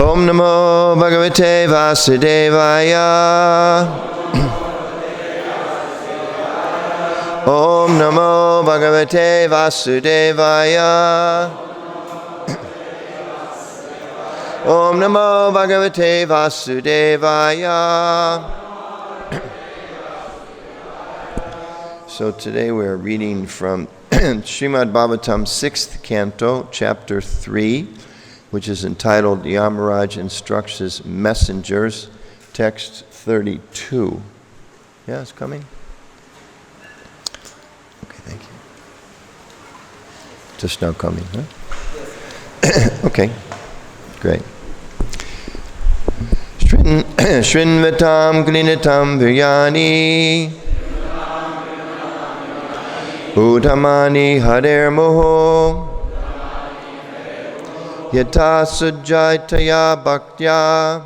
Om Namo Bhagavate Vasudevaya. Om Namo Bhagavate Vasudevaya. Om Namo Bhagavate Vasudevaya. So today we're reading from Srimad Bhagvatam 6th Canto, Chapter 3, which is entitled Yamaraj Instructs His Messengers, text 32. Yeah, it's coming? Okay, thank you. Just now coming, huh? Okay, great. Shrinvatam Glinatam Viryani Udhamani Harer Moho Yata Sujjaitaya Bhaktya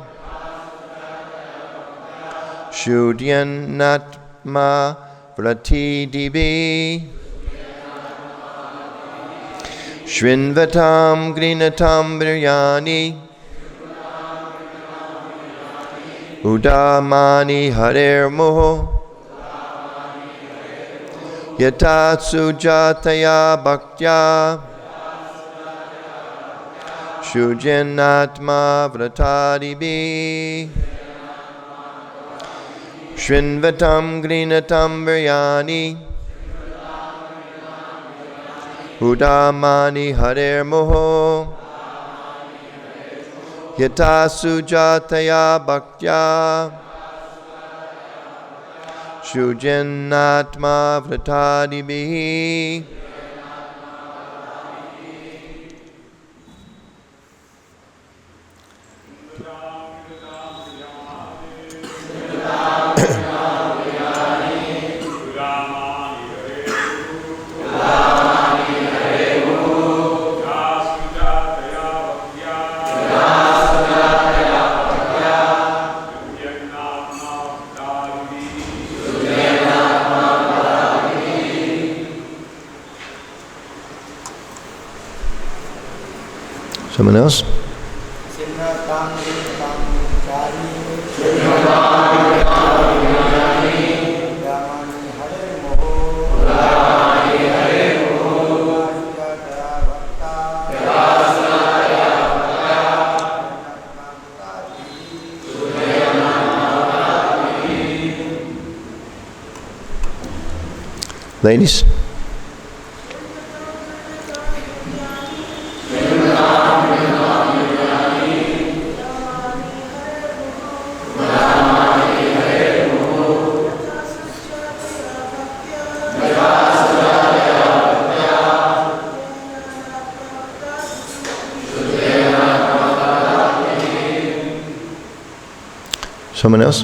Shudyan Natma Vrati Dibi Shrinvatam Grinatam Viryani Udhamani Harer Moho Yata Sujjataya Bhaktya Shujyanatma Vratadibi Shrinvatam Grinatam Viryani Udamani Harer Moho Yata Sujjataya Bhaktya Shujyanatma Vratadibi. Someone else? Ladies? Someone else?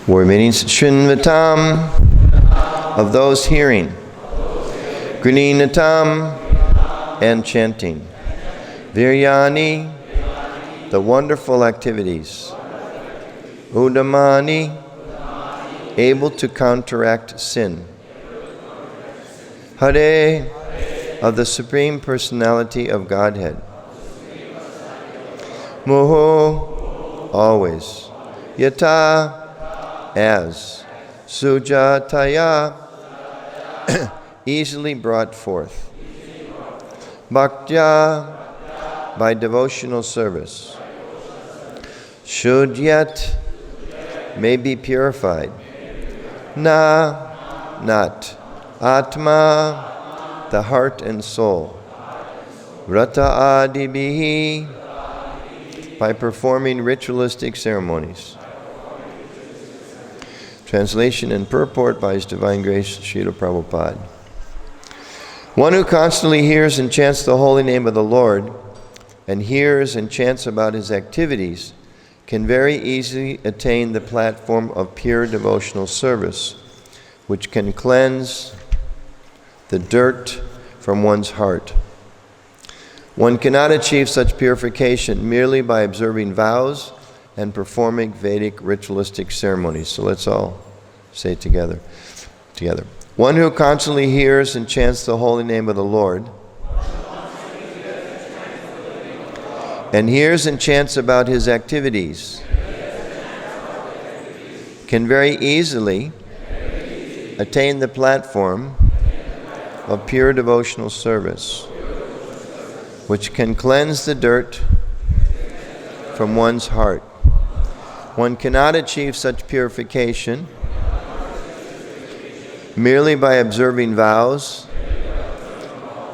Word meanings: Shrinvatam, of those hearing. Grininatam, and chanting. Viryani, the wonderful activities. Udamani, able to counteract sin. Hare, of the Supreme Personality of Godhead. Moho, always. Yata, as. Sujataya, easily brought forth. Bhaktya, by devotional service. Shudyat, may be purified. Na, not. Atma, the heart and soul. Vrata adibihi, by performing ritualistic ceremonies. Translation and purport by His Divine Grace, Srila Prabhupada. One who constantly hears and chants the holy name of the Lord, and hears and chants about His activities, can very easily attain the platform of pure devotional service, which can cleanse the dirt from one's heart. One cannot achieve such purification merely by observing vows and performing Vedic ritualistic ceremonies. So let's all say it together. One who constantly hears and chants the holy name of the Lord, and hears and chants about his activities, can very easily attain the platform of pure devotional service, which can cleanse the dirt from one's heart. One cannot achieve such purification merely by observing vows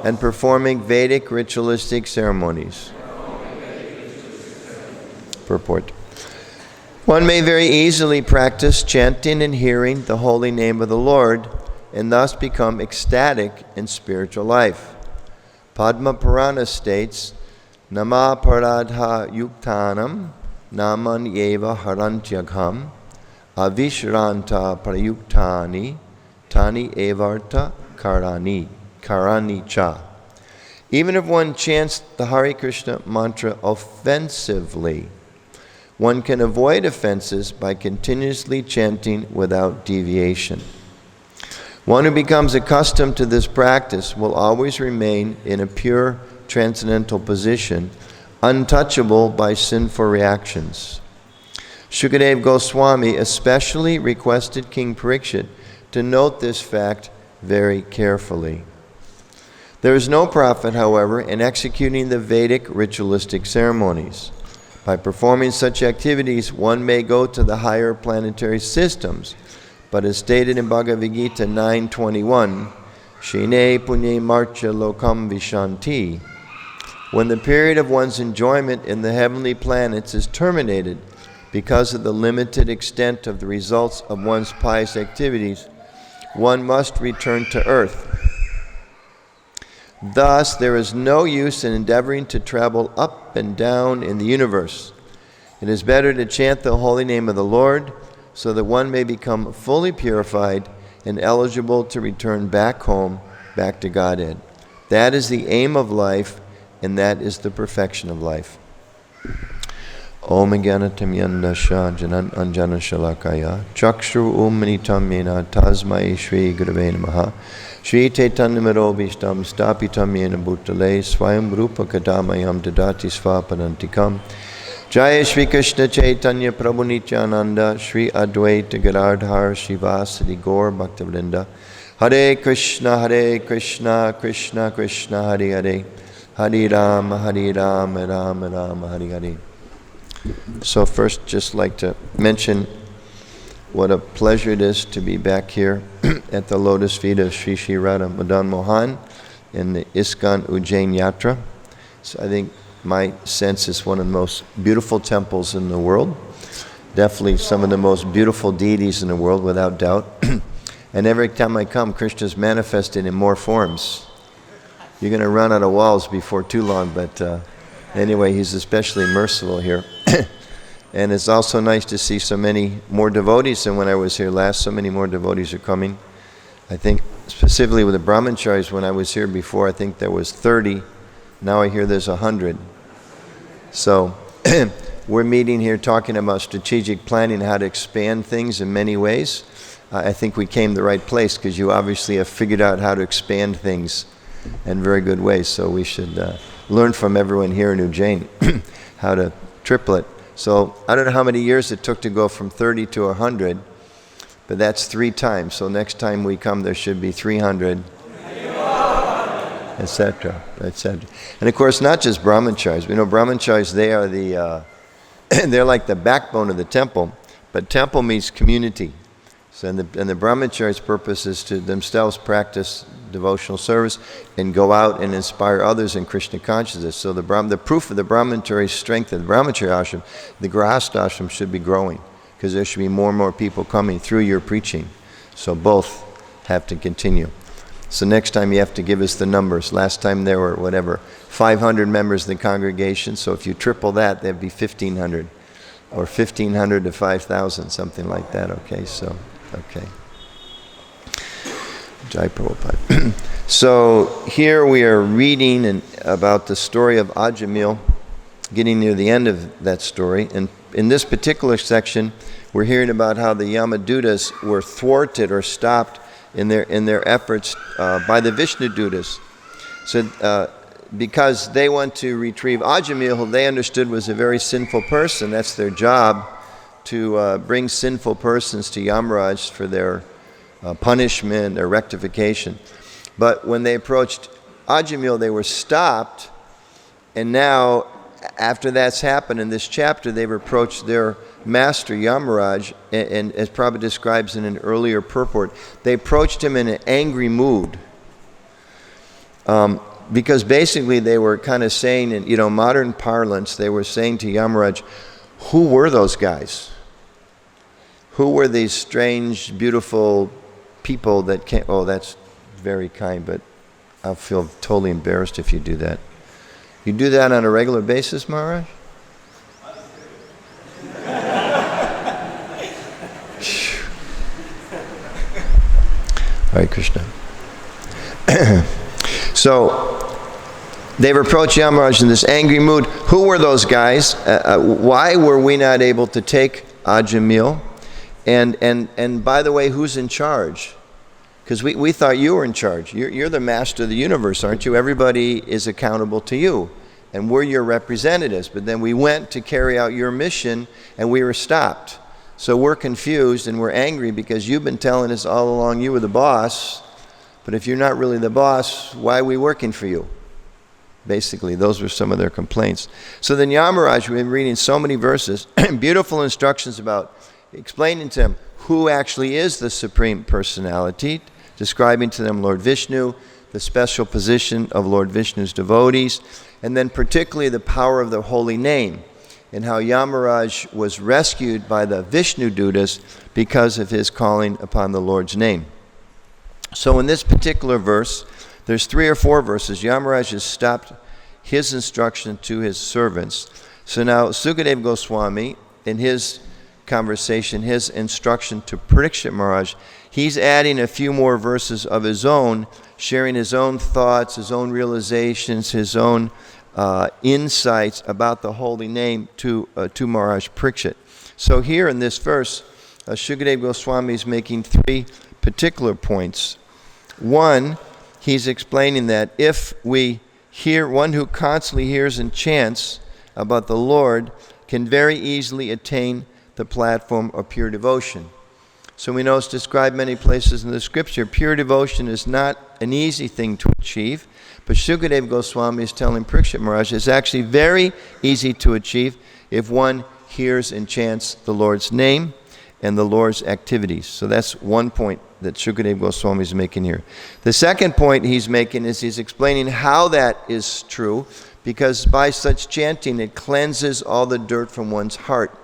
and performing Vedic ritualistic ceremonies. Purport. One may very easily practice chanting and hearing the holy name of the Lord and thus become ecstatic in spiritual life. Padma Purana states, Nama paradha yuktanam naman yeva harantyagam avishranta prayuktani tani evarta karani cha. Even if one chants the Hare Krishna mantra offensively, one can avoid offenses by continuously chanting without deviation. One who becomes accustomed to this practice will always remain in a pure transcendental position, untouchable by sinful reactions. Shukadev Goswami especially requested King Parikshit to note this fact very carefully. There is no profit, however, in executing the Vedic ritualistic ceremonies. By performing such activities, one may go to the higher planetary systems, but as stated in Bhagavad Gita 9:21, Shine punye marcha lokam vishanti. When the period of one's enjoyment in the heavenly planets is terminated because of the limited extent of the results of one's pious activities, one must return to earth. Thus, there is no use in endeavoring to travel up and down in the universe. It is better to chant the holy name of the Lord so that one may become fully purified and eligible to return back home, back to Godhead. That is the aim of life, and that is the perfection of life. Om Gyanatam Yandasha Janan Anjana Shalakaya Chakshru Umanitam Yena Tasmai Shri Gurave Namaha Shri Chaitanyamaro Vishtam Stapitam Yena Bhutale Swayam Rupa Kadamayam Dadati Svapadantikam Jaya Shri Krishna Chaitanya Prabhu Nityananda Shri Advaita Gadadhar Shivasadi Gaur Bhaktivinoda Hare Krishna Krishna Krishna Hare Hare Hare Rama Rama Rama Hare Hare. So first, just like to mention what a pleasure it is to be back here at the lotus feet of Sri Sri Radha Madan Mohan in the ISKCON Ujjain Yatra. So I think my sense is one of the most beautiful temples in the world. Definitely some of the most beautiful deities in the world, without doubt. And every time I come, Krishna's manifested in more forms. You're going to run out of walls before too long, but anyway, he's especially merciful here. And it's also nice to see so many more devotees than when I was here last. So many more devotees are coming. I think specifically with the brahmacharis, when I was here before, I think there was 30. Now I hear there's 100. So we're meeting here talking about strategic planning, how to expand things in many ways. I think we came to the right place because you obviously have figured out how to expand things in very good ways. So we should learn from everyone here in Ujjain how to triple it. So I don't know how many years it took to go from 30 to 100, but that's 3 times. So next time we come, there should be 300, etc., etc. And of course, not just brahmacharis. We know brahmacharis, they are they're like the backbone of the temple, but temple means community. So and the brahmachari's purpose is to themselves practice devotional service and go out and inspire others in Krishna consciousness. So the proof of the brahmachari's strength of the brahmachari ashram, the grahastha ashram should be growing because there should be more and more people coming through your preaching. So both have to continue. So next time you have to give us the numbers. Last time there were 500 members of the congregation. So if you triple that, that'd be 1,500, or 1,500 to 5,000, something like that. Okay, so. Okay. Jai Prabhupada. So here we are reading about the story of Ajamil, getting near the end of that story. And in this particular section, we're hearing about how the Yamadutas were thwarted or stopped in their efforts by the Vishnu Dutas. So because they want to retrieve Ajamil, who they understood was a very sinful person, that's their job, to bring sinful persons to Yamaraj for their punishment, their rectification. But when they approached Ajamil, they were stopped, and now, after that's happened in this chapter, they've approached their master, Yamaraj, and as Prabhupada describes in an earlier purport, they approached him in an angry mood. Because basically they were kind of saying, in modern parlance, they were saying to Yamaraj, who were those guys? Who were these strange, beautiful people that came? Oh, that's very kind, but I'll feel totally embarrassed if you do that. You do that on a regular basis, Maharaj? Hare Krishna. So they've approached Yamaraj in this angry mood. Who were those guys? Why were we not able to take Ajamil? And by the way, who's in charge? Because we thought you were in charge. You're the master of the universe, aren't you? Everybody is accountable to you, and we're your representatives. But then we went to carry out your mission, and we were stopped. So we're confused, and we're angry because you've been telling us all along you were the boss. But if you're not really the boss, why are we working for you? Basically, those were some of their complaints. So then Yamaraj, we've been reading so many verses, beautiful instructions about explaining to them who actually is the Supreme Personality, describing to them Lord Vishnu, the special position of Lord Vishnu's devotees, and then particularly the power of the holy name, and how Yamaraj was rescued by the Vishnu Dutas because of his calling upon the Lord's name. So in this particular verse, there's 3 or 4 verses. Yamaraj has stopped his instruction to his servants. So now Sukadeva Goswami, in his conversation, his instruction to Parikshit Maharaj, he's adding a few more verses of his own, sharing his own thoughts, his own realizations, his own insights about the holy name to Maharaj Parikshit. So here in this verse, Sukadeva Goswami is making 3 particular points. One, he's explaining that if we hear, one who constantly hears and chants about the Lord can very easily attain the platform of pure devotion. So we know it's described many places in the scripture. Pure devotion is not an easy thing to achieve, but Sukadeva Goswami is telling Parikshit Maharaj it's actually very easy to achieve if one hears and chants the Lord's name and the Lord's activities. So that's one point that Sukadeva Goswami is making here. The second point he's making is he's explaining how that is true, because by such chanting it cleanses all the dirt from one's heart.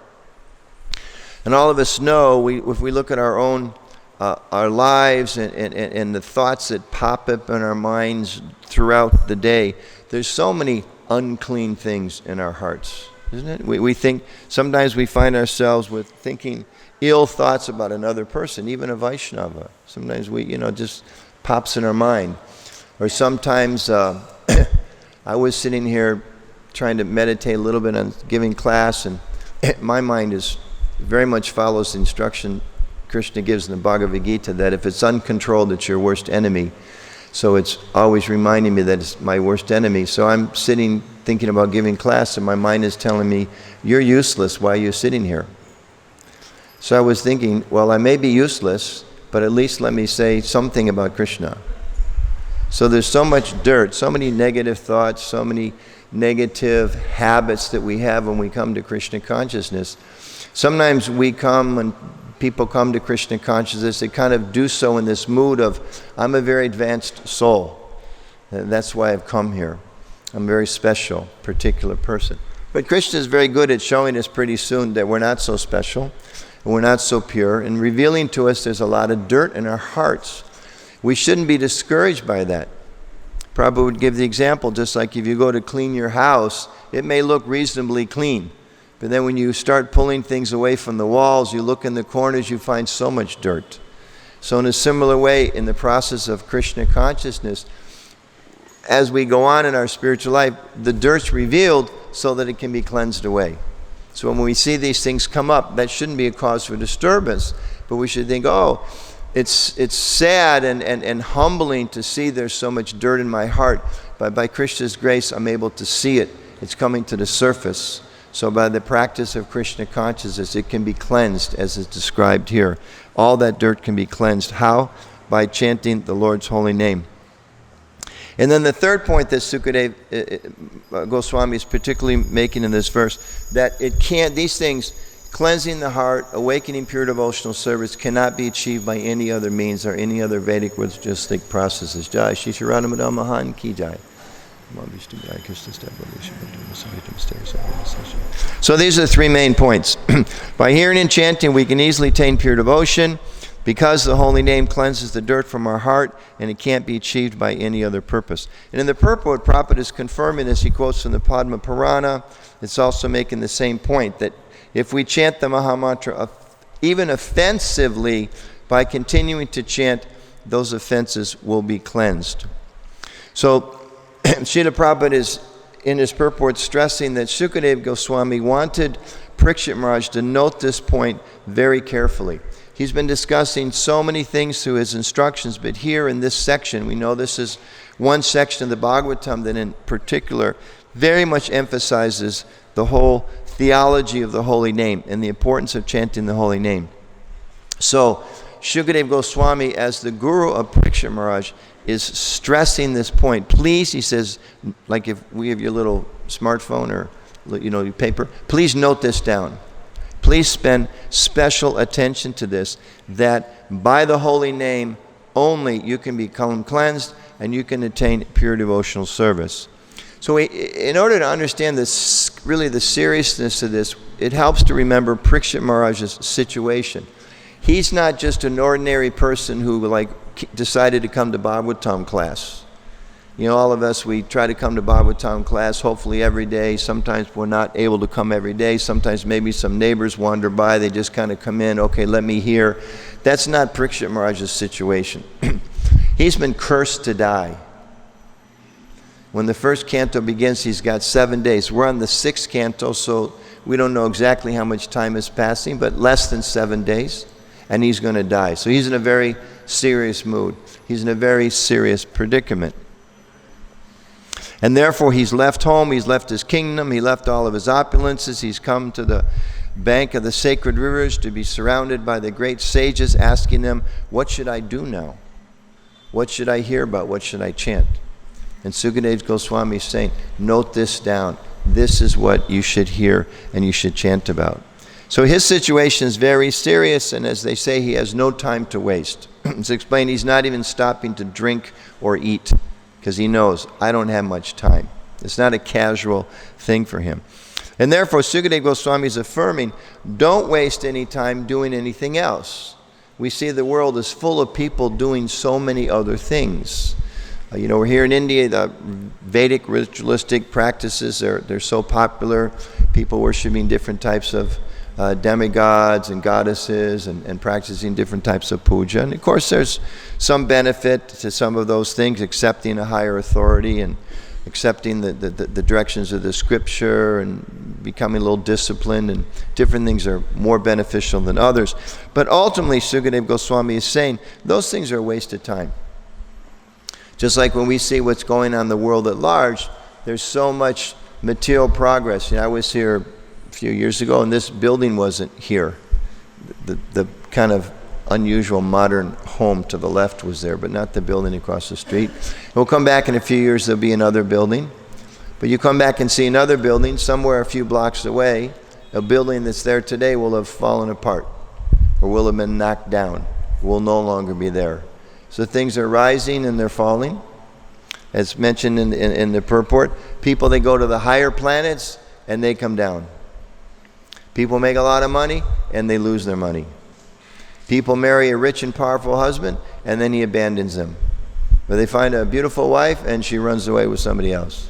And all of us know, if we look at our own our lives and the thoughts that pop up in our minds throughout the day, there's so many unclean things in our hearts, isn't it? We think, sometimes we find ourselves with thinking ill thoughts about another person, even a Vaishnava. Sometimes just pops in our mind. Or sometimes I was sitting here trying to meditate a little bit on giving class, and my mind is very much follows the instruction Krishna gives in the Bhagavad Gita that if it's uncontrolled, it's your worst enemy. So it's always reminding me that it's my worst enemy. So I'm sitting thinking about giving class, and my mind is telling me, you're useless, why are you sitting here? So I was thinking, well, I may be useless, but at least let me say something about Krishna. So there's so much dirt, so many negative thoughts, so many negative habits that we have when we come to Krishna consciousness. Sometimes when people come to Krishna consciousness, they kind of do so in this mood of, I'm a very advanced soul. That's why I've come here. I'm a very special, particular person. But Krishna is very good at showing us pretty soon that we're not so special, and we're not so pure, and revealing to us there's a lot of dirt in our hearts. We shouldn't be discouraged by that. Prabhu would give the example, just like if you go to clean your house, it may look reasonably clean. But then when you start pulling things away from the walls, you look in the corners, you find so much dirt. So in a similar way, in the process of Krishna consciousness, as we go on in our spiritual life, the dirt's revealed so that it can be cleansed away. So when we see these things come up, that shouldn't be a cause for disturbance, but we should think, oh, it's sad and humbling to see there's so much dirt in my heart, but by Krishna's grace, I'm able to see it. It's coming to the surface. So by the practice of Krishna consciousness, it can be cleansed, as is described here. All that dirt can be cleansed. How? By chanting the Lord's holy name. And then the third point that Sukadeva Goswami is particularly making in this verse, that these things, cleansing the heart, awakening pure devotional service, cannot be achieved by any other means or any other Vedic ritualistic processes. Jai Shri Radha Mahan Ki Jai. So these are the three main points. By hearing and chanting, we can easily attain pure devotion, because the holy name cleanses the dirt from our heart, and it can't be achieved by any other purpose. And in the purport, Prabhupada is confirming this. He quotes from the Padma Purana. It's also making the same point, that if we chant the Mahamantra even offensively, by continuing to chant, those offenses will be cleansed. So Srila Prabhupada is, in his purport, stressing that Sukadeva Goswami wanted Parikshit Maharaj to note this point very carefully. He's been discussing so many things through his instructions, but here in this section, we know this is one section of the Bhagavatam that in particular very much emphasizes the whole theology of the holy name and the importance of chanting the holy name. So Sukadeva Goswami, as the guru of Parikshit Maharaj, is stressing this point. Please, he says, like if we have your little smartphone or your paper, please note this down. Please spend special attention to this, that by the holy name only you can become cleansed and you can attain pure devotional service. So in order to understand this, really the seriousness of this, it helps to remember Parikshit Maharaj's situation. He's not just an ordinary person who decided to come to Bhagavatam class. All of us, we try to come to Bhagavatam class hopefully every day. Sometimes we're not able to come every day. Sometimes maybe some neighbors wander by. They just kind of come in, okay, let me hear. That's not Parikshit Maharaj's situation. He's been cursed to die. When the first canto begins, he's got 7 days. We're on the 6th canto, so we don't know exactly how much time is passing, but less than 7 days, and he's going to die. So he's in a very serious mood. He's in a very serious predicament. And therefore, he's left home, he's left his kingdom, he left all of his opulences, he's come to the bank of the sacred rivers to be surrounded by the great sages, asking them, what should I do now? What should I hear about? What should I chant? And Sukadeva Goswami is saying, note this down. This is what you should hear and you should chant about. So his situation is very serious, and as they say, he has no time to waste. It's explained he's not even stopping to drink or eat, because he knows, I don't have much time. It's not a casual thing for him. And therefore, Sukadeva Goswami is affirming, don't waste any time doing anything else. We see the world is full of people doing so many other things. We're here in India, the Vedic ritualistic practices, they're so popular. People worshiping different types of demigods and goddesses and practicing different types of puja. And of course there's some benefit to some of those things, accepting a higher authority and accepting the directions of the scripture and becoming a little disciplined, and different things are more beneficial than others. But ultimately, Sukadeva Goswami is saying those things are a waste of time. Just like when we see what's going on in the world at large, there's so much material progress. I was here a few years ago, and this building wasn't here. The kind of unusual modern home to the left was there, but not the building across the street. We'll come back in a few years, there'll be another building. But you come back and see another building somewhere a few blocks away, a building that's there today will have fallen apart or will have been knocked down, will no longer be there. So things are rising and they're falling. As mentioned in the purport, people, they go to the higher planets and they come down. People make a lot of money and they lose their money. People marry a rich and powerful husband and then he abandons them. Or they find a beautiful wife and she runs away with somebody else.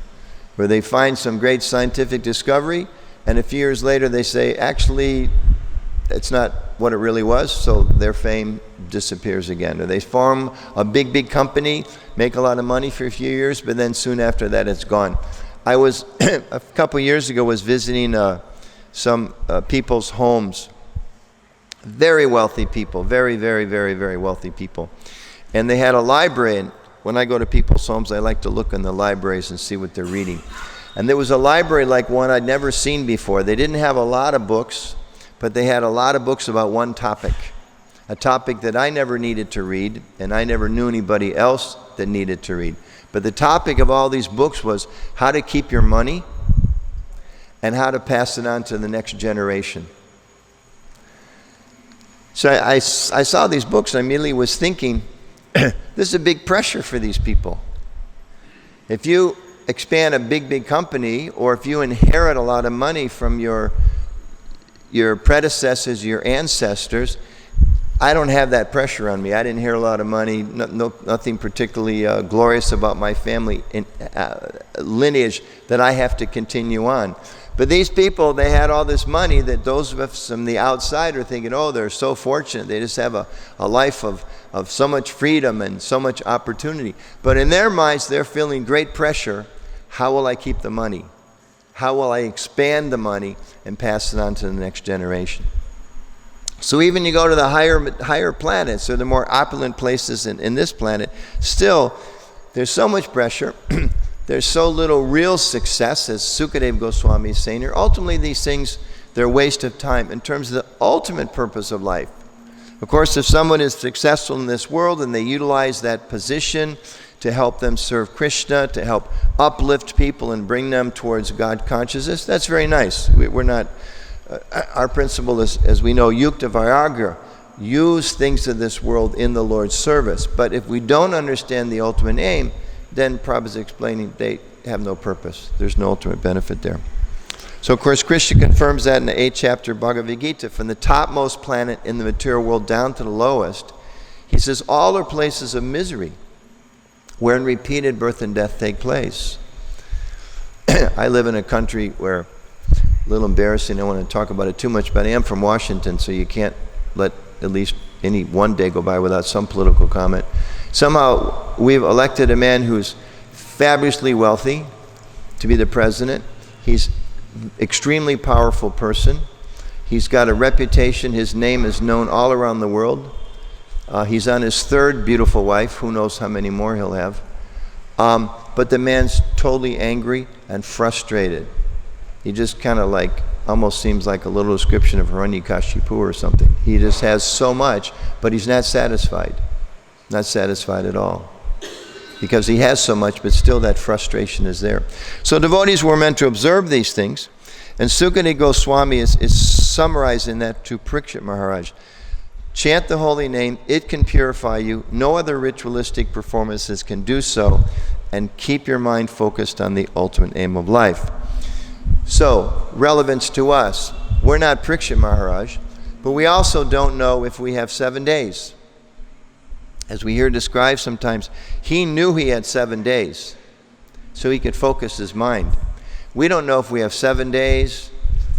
Or they find some great scientific discovery and a few years later they say, actually, it's not what it really was, so their fame disappears again. Or they form a big company, make a lot of money for a few years, but then soon after that it's gone. I was, a couple years ago, was visiting some people's homes. Very wealthy people, very wealthy people. And they had a library, and when I go to people's homes, I like to look in the libraries and see what they're reading. And there was a library like one I'd never seen before. They didn't have a lot of books, but they had a lot of books about one topic, a topic that I never needed to read, and I never knew anybody else that needed to read. But the topic of all these books was how to keep your money and how to pass it on to the next generation. So I saw these books, and I immediately was thinking, this is a big pressure for these people. If you expand a big company, or if you inherit a lot of money from your predecessors, your ancestors, I don't have that pressure on me. I didn't inherit a lot of money, nothing particularly glorious about my family lineage that I have to continue on. But these people, they had all this money that those of us from the outside are thinking, oh, they're so fortunate. They just have a life of so much freedom and so much opportunity. But in their minds, they're feeling great pressure. How will I keep the money? How will I expand the money and pass it on to the next generation? So even you go to the higher planets, or the more opulent places in this planet, still, there's so much pressure. There's so little real success, as Sukadeva Goswami is saying here. Ultimately, these things, they're a waste of time in terms of the ultimate purpose of life. Of course, if someone is successful in this world and they utilize that position to help them serve Krishna, to help uplift people and bring them towards God consciousness, that's very nice. We're not, our principle is, as we know, yukta viraga, use things of this world in the Lord's service. But if we don't understand the ultimate aim, then Prabhupada is explaining they have no purpose. There's no ultimate benefit there. So, of course, Krishna confirms that in the 8th chapter of Bhagavad Gita. From the topmost planet in the material world down to the lowest, he says, all are places of misery, wherein repeated birth and death take place. I live in a country where, a little embarrassing, I don't want to talk about it too much, but I am from Washington, so you can't let at least any one day go by without some political comment. Somehow we've elected a man who's fabulously wealthy to be the president. He's an extremely powerful person. He's got a reputation. His name is known all around the world. He's on his third beautiful wife. Who knows how many more he'll have. But the man's totally angry and frustrated. He just kind of like, almost seems like a little description of Hiranyakashipu or something. He just has so much, but he's not satisfied. Not satisfied at all. Because he has so much, but still that frustration is there. So devotees were meant to observe these things. And Sukadeva Goswami is summarizing that to Parikshit Maharaj. Chant the holy name, it can purify you. No other ritualistic performances can do so. And keep your mind focused on the ultimate aim of life. So, relevance to us. We're not Parikshit Maharaj, but we also don't know if we have 7 days. As we hear described sometimes, he knew he had 7 days, so he could focus his mind. We don't know if we have 7 days,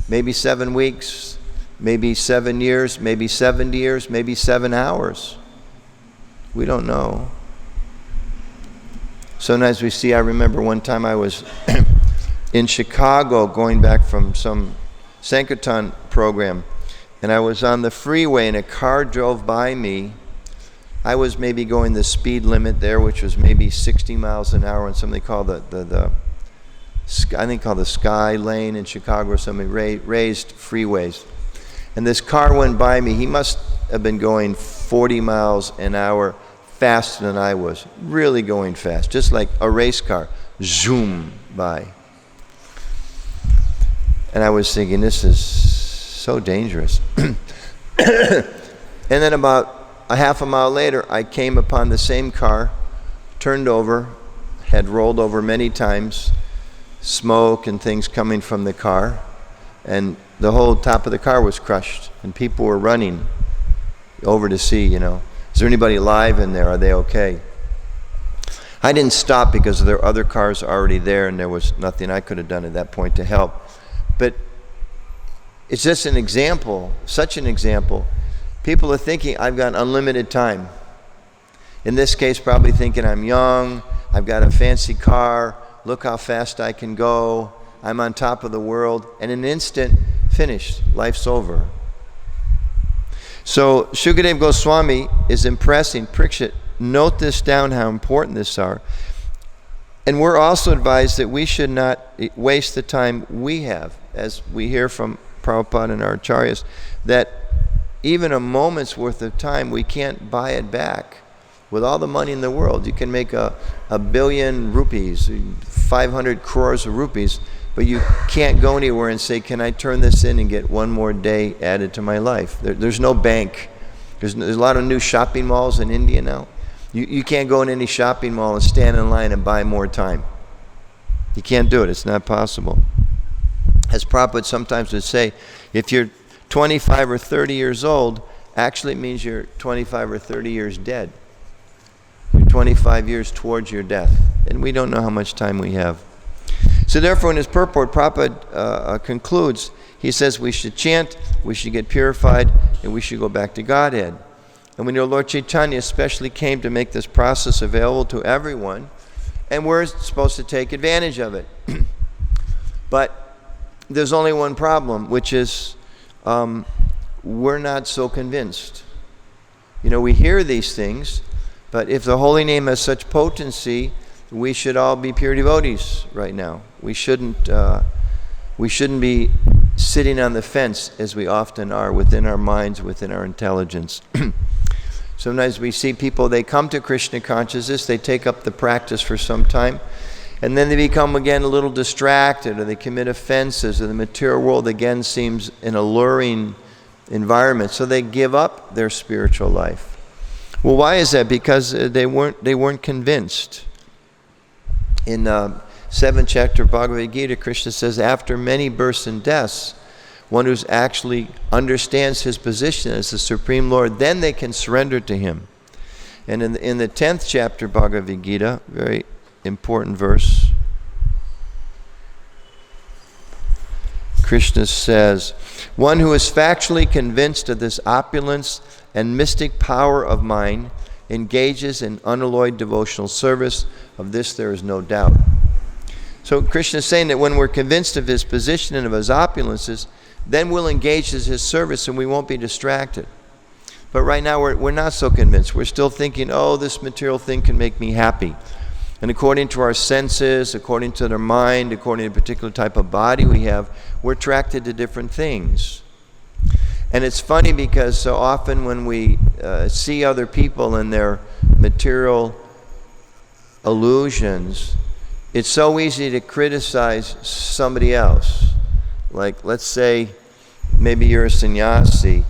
maybe 7 weeks, maybe 7 years, maybe 70 years, maybe 7 hours. We don't know. Sometimes we see, I remember one time I was in Chicago going back from some Sankirtan program, and I was on the freeway and a car drove by me. I was maybe going the speed limit there, which was maybe 60 miles an hour on something called the Sky Lane in Chicago, or something, raised freeways. And this car went by me. He must have been going 40 miles an hour faster than I was, really going fast, just like a race car, zoom by. And I was thinking, this is so dangerous. And then about a half a mile later, I came upon the same car, turned over, had rolled over many times, smoke and things coming from the car, and the whole top of the car was crushed, and people were running over to see, is there anybody alive in there? Are they okay? I didn't stop because there were other cars already there, and there was nothing I could have done at that point to help. But it's just an example, such an example, People are thinking, I've got unlimited time. In this case, probably thinking I'm young, I've got a fancy car, look how fast I can go, I'm on top of the world, and in an instant, finished, life's over. So Shukadev Goswami is impressing Parikshit, note this down, how important this are. And we're also advised that we should not waste the time we have, as we hear from Prabhupada and our acharyas, that even a moment's worth of time, we can't buy it back. With all the money in the world, you can make a billion rupees, 500 crores of rupees, but you can't go anywhere and say, can I turn this in and get one more day added to my life? There's no bank. There's a lot of new shopping malls in India now. You can't go in any shopping mall and stand in line and buy more time. You can't do it. It's not possible. As Prabhupada sometimes would say, if you're 25 or 30 years old, actually it means you're 25 or 30 years dead. You're 25 years towards your death. And we don't know how much time we have. So therefore, in his purport, Prabhupada concludes, he says we should chant, we should get purified, and we should go back to Godhead. And we know Lord Chaitanya especially came to make this process available to everyone, and we're supposed to take advantage of it. But there's only one problem, which is we're not so convinced. You know, we hear these things, but if the holy name has such potency, we should all be pure devotees right now. We shouldn't be sitting on the fence as we often are within our minds, within our intelligence. Sometimes we see people, they come to Krishna consciousness, they take up the practice for some time, and then they become again a little distracted, or they commit offenses, or the material world again seems an alluring environment, so they give up their spiritual life. Well, why is that? Because they weren't convinced. In 7th chapter of Bhagavad Gita, Krishna says, after many births and deaths, one who actually understands his position as the Supreme Lord, then they can surrender to him. And in the 10th chapter of Bhagavad Gita, very important verse, Krishna says, one who is factually convinced of this opulence and mystic power of mine engages in unalloyed devotional service. Of this there is no doubt. So Krishna is saying that when we're convinced of his position and of his opulences, then we'll engage in his service and we won't be distracted. But right now we're not so convinced. We're still thinking, oh, this material thing can make me happy. And according to our senses, according to their mind, according to a particular type of body we have, we're attracted to different things. And it's funny because so often when we see other people and their material illusions, it's so easy to criticize somebody else. Like, let's say maybe you're a sannyasi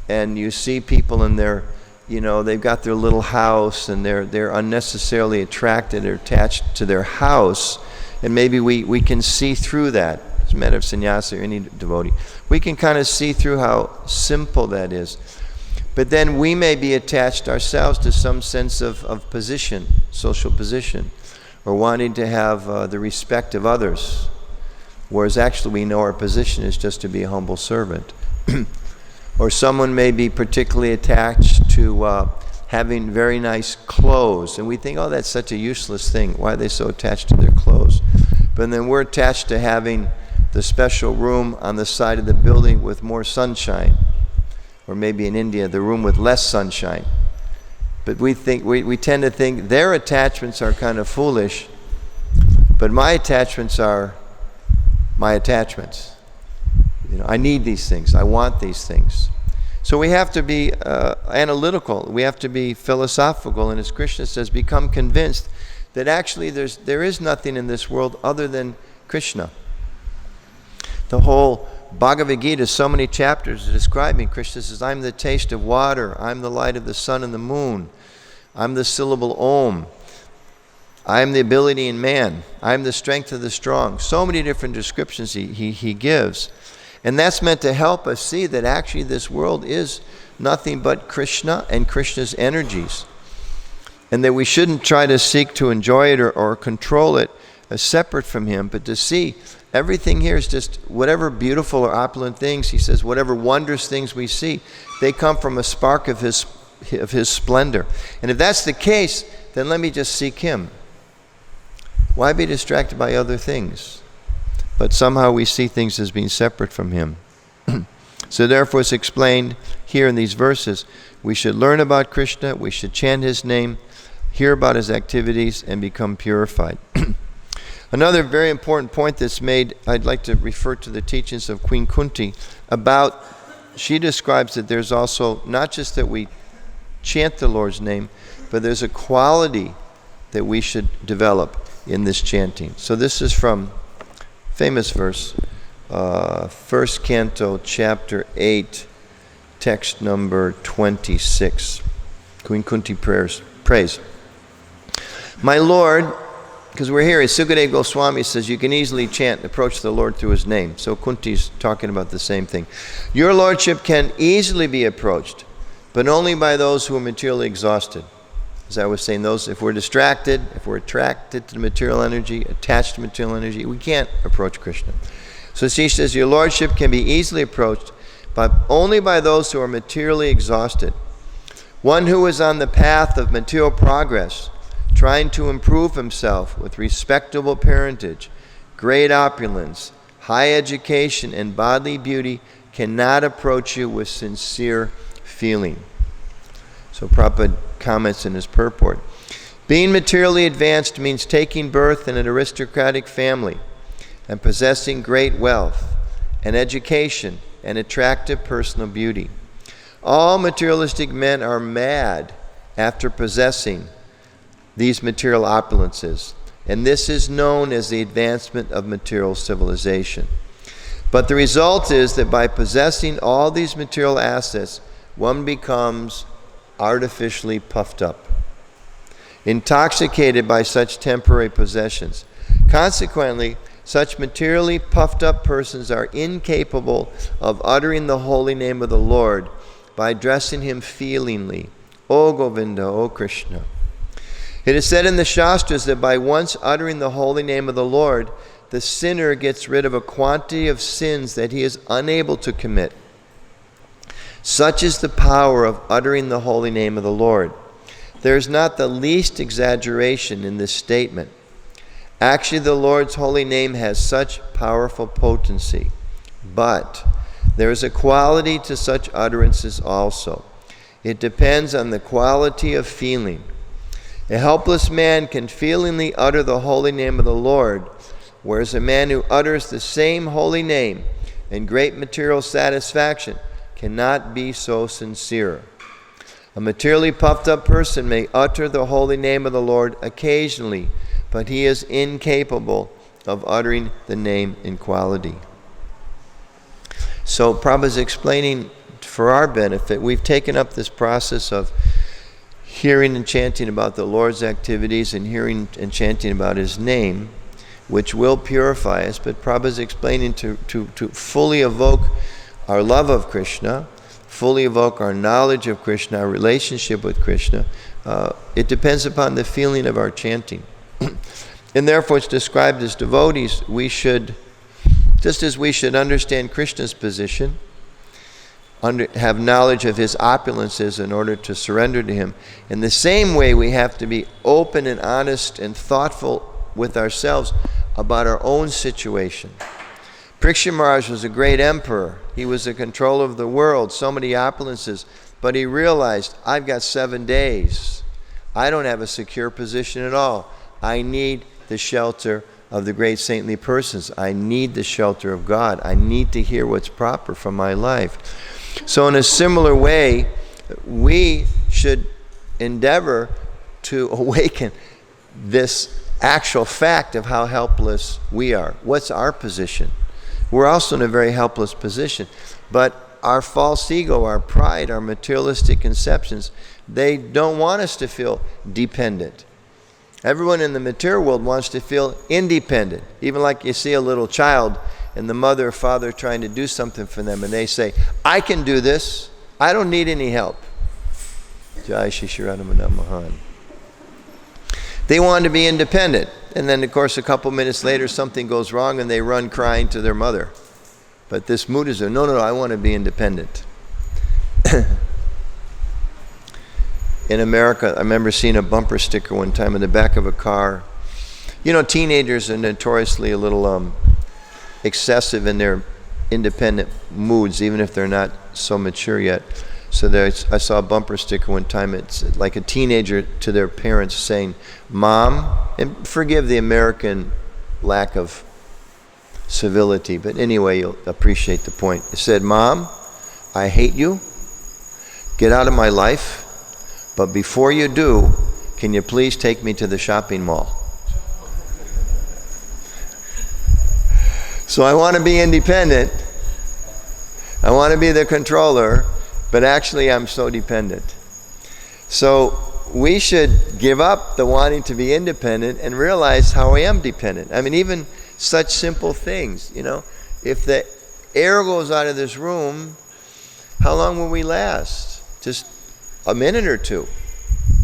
and you see people in their, they've got their little house and they're unnecessarily attracted or attached to their house, and maybe we can see through that. As a matter of sannyasi or any devotee, we can kind of see through how simple that is. But then we may be attached ourselves to some sense of position, social position, or wanting to have the respect of others, whereas actually we know our position is just to be a humble servant. Or someone may be particularly attached to having very nice clothes, and we think, oh, that's such a useless thing. Why are they so attached to their clothes? But then we're attached to having the special room on the side of the building with more sunshine, or maybe in India, the room with less sunshine. But we tend to think their attachments are kind of foolish, but my attachments are my attachments. I need these things. I want these things. So we have to be analytical. We have to be philosophical. And as Krishna says, become convinced that actually there is nothing in this world other than Krishna. The whole Bhagavad Gita, so many chapters describing Krishna says, I'm the taste of water. I'm the light of the sun and the moon. I'm the syllable Om. I'm the ability in man. I'm the strength of the strong. So many different descriptions he gives. And that's meant to help us see that actually this world is nothing but Krishna and Krishna's energies. And that we shouldn't try to seek to enjoy it or control it as separate from him, but to see everything here is just whatever beautiful or opulent things, he says, whatever wondrous things we see, they come from a spark of his splendor. And if that's the case, then let me just seek him. Why be distracted by other things? But somehow we see things as being separate from him. So therefore it's explained here in these verses, we should learn about Krishna, we should chant his name, hear about his activities, and become purified. Another very important point that's made, I'd like to refer to the teachings of Queen Kunti about, she describes that there's also, not just that we chant the Lord's name, but there's a quality that we should develop in this chanting. So this is from famous verse, 1st Canto, chapter 8, text number 26. Queen Kunti prays. My Lord, because we're here, Sukadeva Goswami says you can easily chant, approach the Lord through his name. So Kunti's talking about the same thing. Your Lordship can easily be approached, but only by those who are materially exhausted. As I was saying, those, if we're distracted, if we're attracted to material energy, attached to material energy, we can't approach Krishna. So she says, your Lordship can be easily approached, but only by those who are materially exhausted. One who is on the path of material progress, trying to improve himself with respectable parentage, great opulence, high education, and bodily beauty, cannot approach you with sincere feeling. So Prabhupada comments in his purport. Being materially advanced means taking birth in an aristocratic family and possessing great wealth and education and attractive personal beauty. All materialistic men are mad after possessing these material opulences, and this is known as the advancement of material civilization. But the result is that by possessing all these material assets, one becomes artificially puffed up, intoxicated by such temporary possessions. Consequently, such materially puffed up persons are incapable of uttering the holy name of the Lord by addressing him feelingly, O Govinda, O Krishna. It is said in the Shastras that by once uttering the holy name of the Lord, the sinner gets rid of a quantity of sins that he is unable to commit. Such is the power of uttering the holy name of the Lord. There is not the least exaggeration in this statement. Actually, the Lord's holy name has such powerful potency. But there is a quality to such utterances also. It depends on the quality of feeling. A helpless man can feelingly utter the holy name of the Lord, whereas a man who utters the same holy name in great material satisfaction cannot be so sincere. A materially puffed up person may utter the holy name of the Lord occasionally, but he is incapable of uttering the name in quality. So Prabhupada is explaining for our benefit, we've taken up this process of hearing and chanting about the Lord's activities and hearing and chanting about his name, which will purify us. But Prabhupada is explaining to fully evoke our love of Krishna, fully evoke our knowledge of Krishna, our relationship with Krishna. It depends upon the feeling of our chanting. And therefore it's described as devotees, we should, just as we should understand Krishna's position, have knowledge of his opulences in order to surrender to him, in the same way we have to be open and honest and thoughtful with ourselves about our own situation. Parikshit Maharaj was a great emperor. He was the controller of the world, so many opulences, but he realized, I've got 7 days. I don't have a secure position at all. I need the shelter of the great saintly persons. I need the shelter of God. I need to hear what's proper for my life. So in a similar way, we should endeavor to awaken this actual fact of how helpless we are. What's our position? We're also in a very helpless position. But our false ego, our pride, our materialistic conceptions, they don't want us to feel dependent. Everyone in the material world wants to feel independent. Even like you see a little child and the mother or father trying to do something for them, and they say, I can do this. I don't need any help. Jai Shri Shri Radha Madan Mahan. They want to be independent. And then, of course, a couple minutes later, something goes wrong and they run crying to their mother. But this mood is there. No, I want to be independent. In America, I remember seeing a bumper sticker one time in the back of a car. You know, teenagers are notoriously a little excessive in their independent moods, even if they're not so mature yet. So I saw a bumper sticker one time. It's like a teenager to their parents saying, "Mom," and forgive the American lack of civility, but anyway, you'll appreciate the point. It said, "Mom, I hate you. Get out of my life. But before you do, can you please take me to the shopping mall?" So I want to be independent. I want to be the controller, but actually I'm so dependent. So we should give up the wanting to be independent and realize how I am dependent. I mean, even such simple things, you know. If the air goes out of this room, how long will we last? Just a minute or two.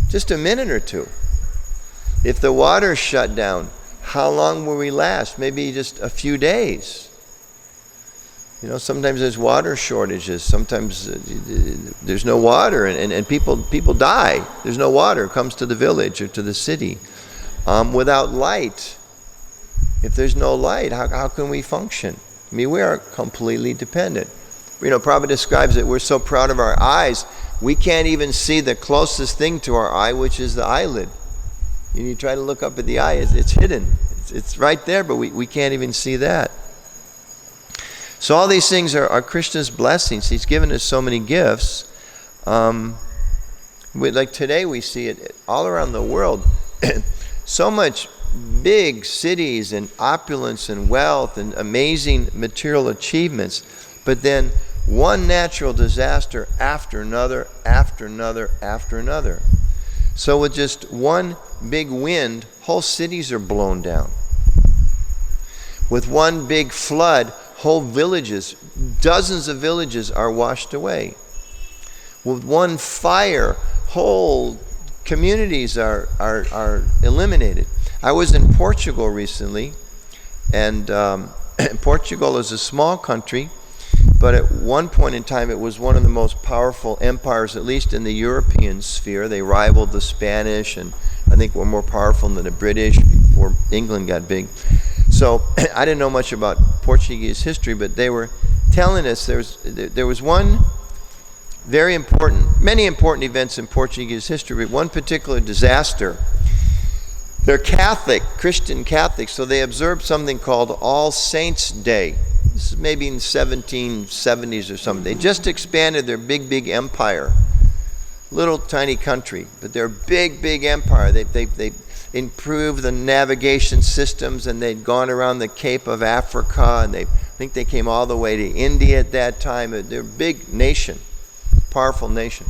Just a minute or two. If the water's shut down, how long will we last? Maybe just a few days. You know, sometimes there's water shortages. Sometimes there's no water, and people die. There's no water. It comes to the village or to the city. Without light, if there's no light, how can we function? I mean, we are completely dependent. You know, Prabhu describes it, we're so proud of our eyes, we can't even see the closest thing to our eye, which is the eyelid. You try to look up at the eye, it's hidden. It's right there, but we can't even see that. So all these things are Krishna's blessings. He's given us so many gifts. Like today we see it all around the world. So much big cities and opulence and wealth and amazing material achievements. But then one natural disaster after another, after another, after another. So with just one big wind, whole cities are blown down. With one big flood, whole villages, dozens of villages are washed away. With one fire, whole communities are eliminated. I was in Portugal recently, and Portugal is a small country, but at one point in time it was one of the most powerful empires, at least in the European sphere. They rivaled the Spanish, and I think were more powerful than the British before England got big. So I didn't know much about Portuguese history, but they were telling us there was one very important, many important events in Portuguese history, but one particular disaster. They're Catholic, Christian Catholics, so they observed something called All Saints' Day. This is maybe in the 1770s or something. They just expanded their big empire. Little tiny country, but their big empire. They improved the navigation systems, and they'd gone around the Cape of Africa, and I think they came all the way to India at that time. They're a big nation, powerful nation.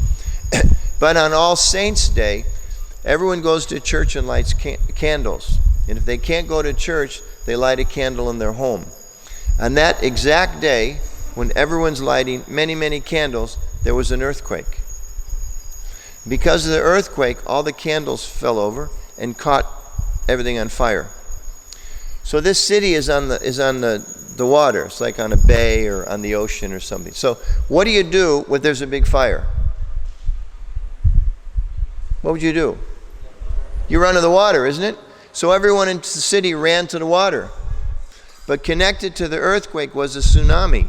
But on All Saints' Day, everyone goes to church and lights candles. And if they can't go to church, they light a candle in their home. On that exact day, when everyone's lighting many candles, there was an earthquake. Because of the earthquake, all the candles fell over and caught everything on fire. So this city is on the water. It's like on a bay or on the ocean or something. So what do you do when there's a big fire? What would you do? You run to the water, isn't it? So everyone in the city ran to the water. But connected to the earthquake was a tsunami.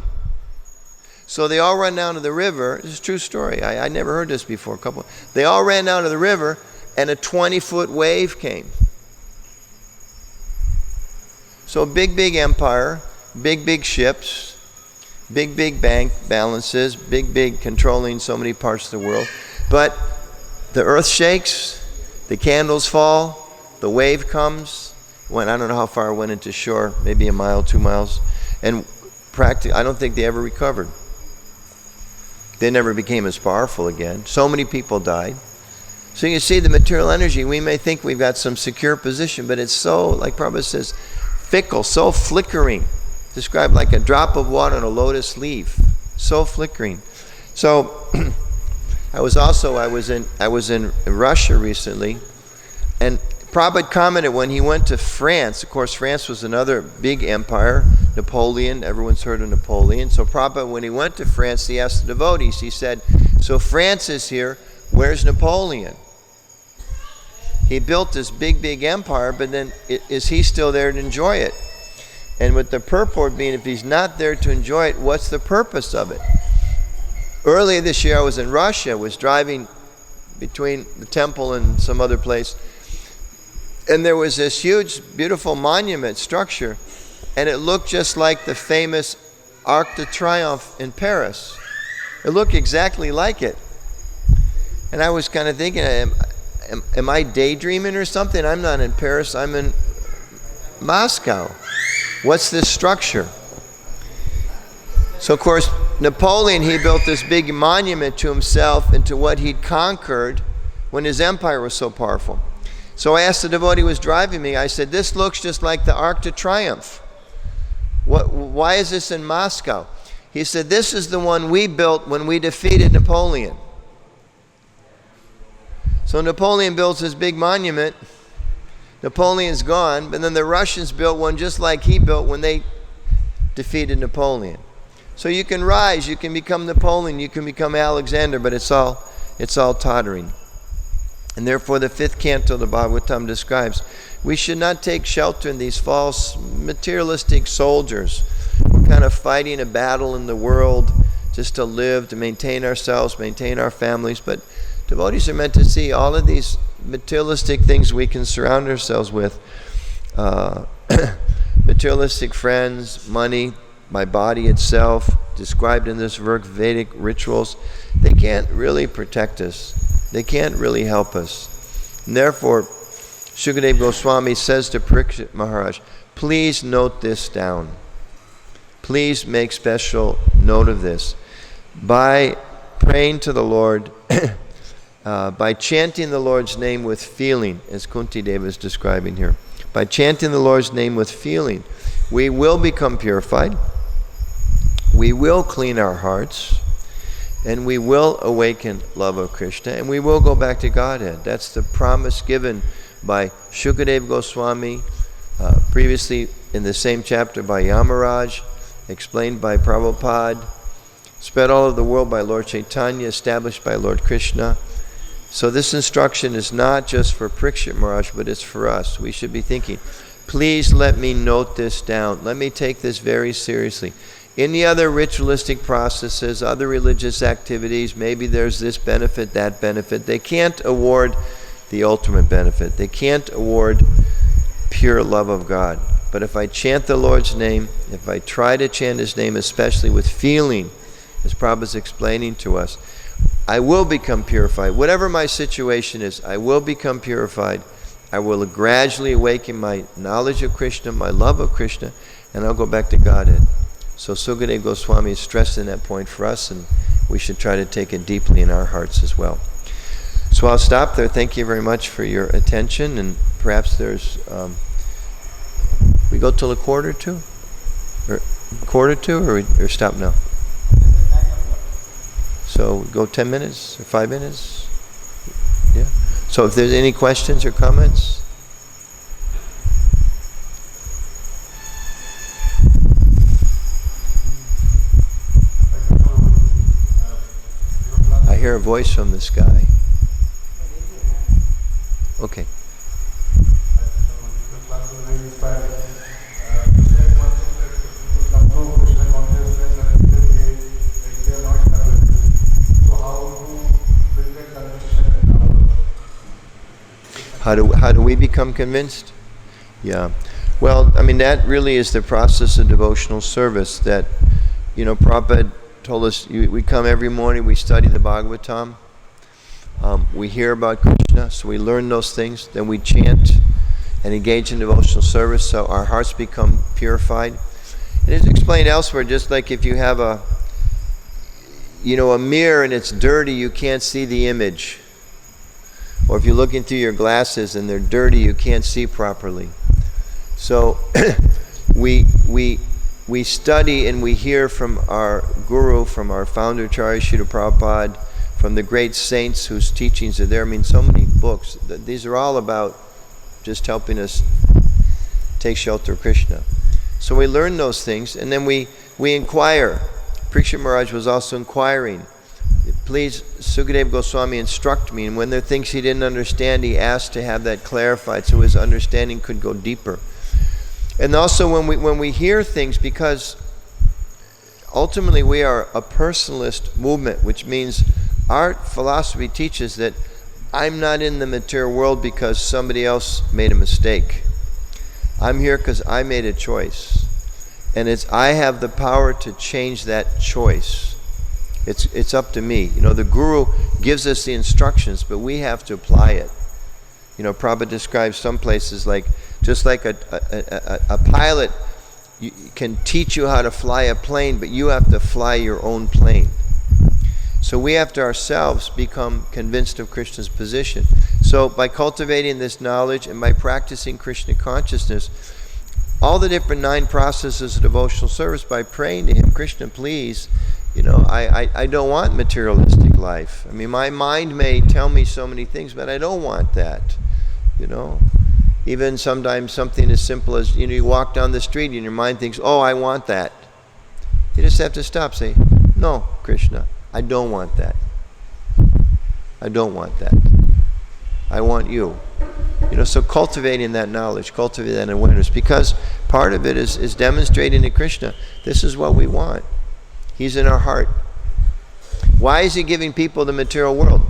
So they all ran down to the river. This is a true story. I never heard this before. They all ran down to the river, and a 20-foot wave came. So big empire, big ships, big bank balances, big controlling so many parts of the world. But the earth shakes, the candles fall, the wave comes. I don't know how far it went into shore, maybe a mile, 2 miles. And I don't think they ever recovered. They never became as powerful again. So many people died. So you see the material energy, we may think we've got some secure position, but it's so, like Prabhupada says, fickle, so flickering. Described like a drop of water on a lotus leaf. So flickering. So I was in Russia recently, and Prabhupada commented when he went to France, of course France was another big empire, Napoleon, everyone's heard of Napoleon. So Prabhupada, when he went to France, he asked the devotees, he said, so France is here, where's Napoleon? He built this big empire, but then is he still there to enjoy it? And with the purport being, if he's not there to enjoy it, what's the purpose of it? Earlier this year I was in Russia, was driving between the temple and some other place, and there was this huge, beautiful monument structure, and it looked just like the famous Arc de Triomphe in Paris. It looked exactly like it. And I was kind of thinking, am I daydreaming or something? I'm not in Paris, I'm in Moscow. What's this structure? So of course, Napoleon, he built this big monument to himself and to what he'd conquered when his empire was so powerful. So I asked the devotee who was driving me, I said, this looks just like the Arc de Triomphe. Why is this in Moscow? He said, this is the one we built when we defeated Napoleon. So Napoleon builds this big monument. Napoleon's gone, but then the Russians built one just like he built when they defeated Napoleon. So you can rise, you can become Napoleon, you can become Alexander, but it's all tottering. And therefore the 5th canto of the Bhagavatam describes, we should not take shelter in these false materialistic soldiers. We're kind of fighting a battle in the world just to live, to maintain ourselves, maintain our families, but devotees are meant to see all of these materialistic things we can surround ourselves with. Materialistic friends, money, my body itself, described in this work, Vedic rituals, they can't really protect us. They can't really help us. And therefore, Shukadeva Goswami says to Parikshit Maharaj, please note this down. Please make special note of this. By praying to the Lord, by chanting the Lord's name with feeling, as Kunti Deva is describing here, by chanting the Lord's name with feeling, we will become purified, we will clean our hearts, and we will awaken love of Krishna, and we will go back to Godhead. That's the promise given by Shukadeva Goswami, previously in the same chapter by Yamaraj, explained by Prabhupada, spread all over the world by Lord Chaitanya, established by Lord Krishna. So this instruction is not just for Parikshit Maharaj, but it's for us. We should be thinking, please let me note this down. Let me take this very seriously. Any other ritualistic processes, other religious activities, maybe there's this benefit, that benefit. They can't award the ultimate benefit. They can't award pure love of God. But if I chant the Lord's name, if I try to chant His name, especially with feeling, as Prabhupada is explaining to us, I will become purified. Whatever my situation is, I will become purified. I will gradually awaken my knowledge of Krishna, my love of Krishna, and I'll go back to Godhead. So Sukadeva Goswami is stressing that point for us, and we should try to take it deeply in our hearts as well. So I'll stop there. Thank you very much for your attention, and perhaps there's, we go till a quarter to? Or stop now? So go 10 minutes or 5 minutes? Yeah. So if there's any questions or comments? I hear a voice from the sky. Okay. How do we become convinced? Yeah. Well, I mean, that really is the process of devotional service that, Prabhupada told us, we come every morning, we study the Bhagvatam, we hear about Krishna, so we learn those things, then we chant and engage in devotional service, so our hearts become purified. It is explained elsewhere, just like if you have a mirror and it's dirty, you can't see the image. Or if you're looking through your glasses and they're dirty, you can't see properly. So we study and we hear from our guru, from our founder, Acharya Srila Prabhupada, from the great saints whose teachings are there. I mean, so many books. These are all about just helping us take shelter of Krishna. So we learn those things, and then we inquire. Parikshit Maharaj was also inquiring. Please, Sukadeva Goswami, instruct me. And when there are things he didn't understand, he asked to have that clarified so his understanding could go deeper. And also when we hear things, because ultimately we are a personalist movement, which means our philosophy teaches that I'm not in the material world because somebody else made a mistake. I'm here because I made a choice. And I have the power to change that choice. It's up to me. The Guru gives us the instructions, but we have to apply it. Prabhupada describes some places just like a pilot can teach you how to fly a plane, but you have to fly your own plane. So we have to ourselves become convinced of Krishna's position. So by cultivating this knowledge and by practicing Krishna consciousness, all the different 9 processes of devotional service, by praying to him, Krishna, please, I don't want materialistic life. I mean, my mind may tell me so many things, but I don't want that. Even sometimes something as simple as, you walk down the street and your mind thinks, oh, I want that. You just have to stop, say, no, Krishna, I don't want that. I don't want that. I want you. So cultivating that knowledge, cultivating that awareness, because part of it is demonstrating to Krishna, this is what we want. He's in our heart. Why is he giving people the material world?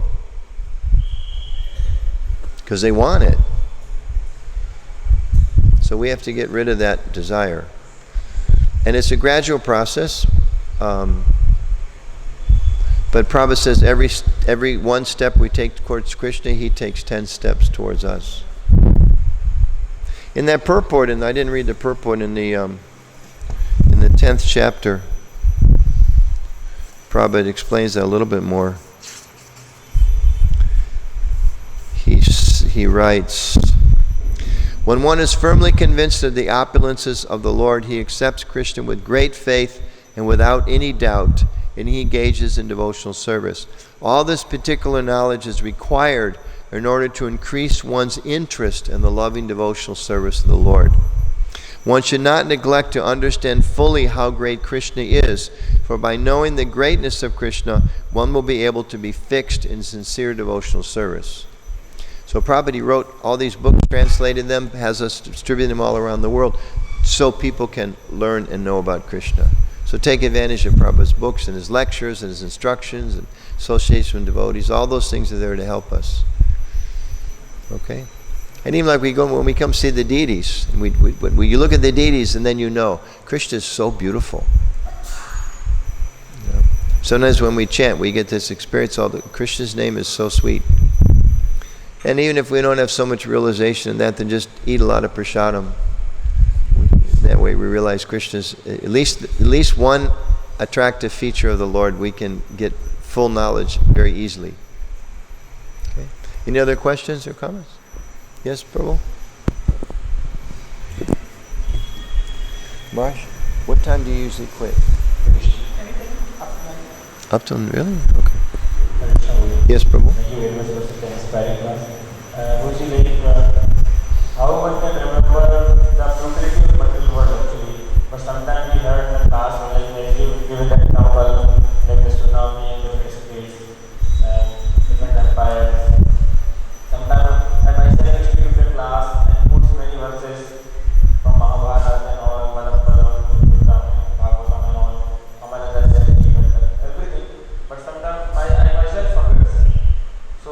Because they want it. So we have to get rid of that desire. And it's a gradual process. But Prabhupada says every one step we take towards Krishna, he takes 10 steps towards us. In that purport, and I didn't read the purport in the 10th chapter, Prabhupada explains that a little bit more. He writes, when one is firmly convinced of the opulences of the Lord, he accepts Krishna with great faith and without any doubt, and he engages in devotional service. All this particular knowledge is required in order to increase one's interest in the loving devotional service of the Lord. One should not neglect to understand fully how great Krishna is, for by knowing the greatness of Krishna, one will be able to be fixed in sincere devotional service. So Prabhupada wrote all these books, translated them, has us distribute them all around the world, so people can learn and know about Krishna. So take advantage of Prabhupada's books and his lectures and his instructions and association with devotees. All those things are there to help us. Okay? And even like when we come see the deities, when you look at the deities and then Krishna is so beautiful. Sometimes when we chant, we get this experience, Krishna's name is so sweet. And even if we don't have so much realization of that, then just eat a lot of prasadam. That way we realize Krishna's at least one attractive feature of the Lord. We can get full knowledge very easily. Okay. Any other questions or comments? Yes, Prabhu? Marsh, what time do you usually quit? Up to really? Okay. Yes, Prabhu? Thank you very much for such an inspiring class. How one can remember the fruitility of the material world actually, but sometimes we heard in the class, like you given that example, like the tsunami and different states and different empires. Sometimes I myself used to give the class and put many verses from Mahabharata and all, Bhagvatam and all, Amananda, everything. But sometimes I myself forget. So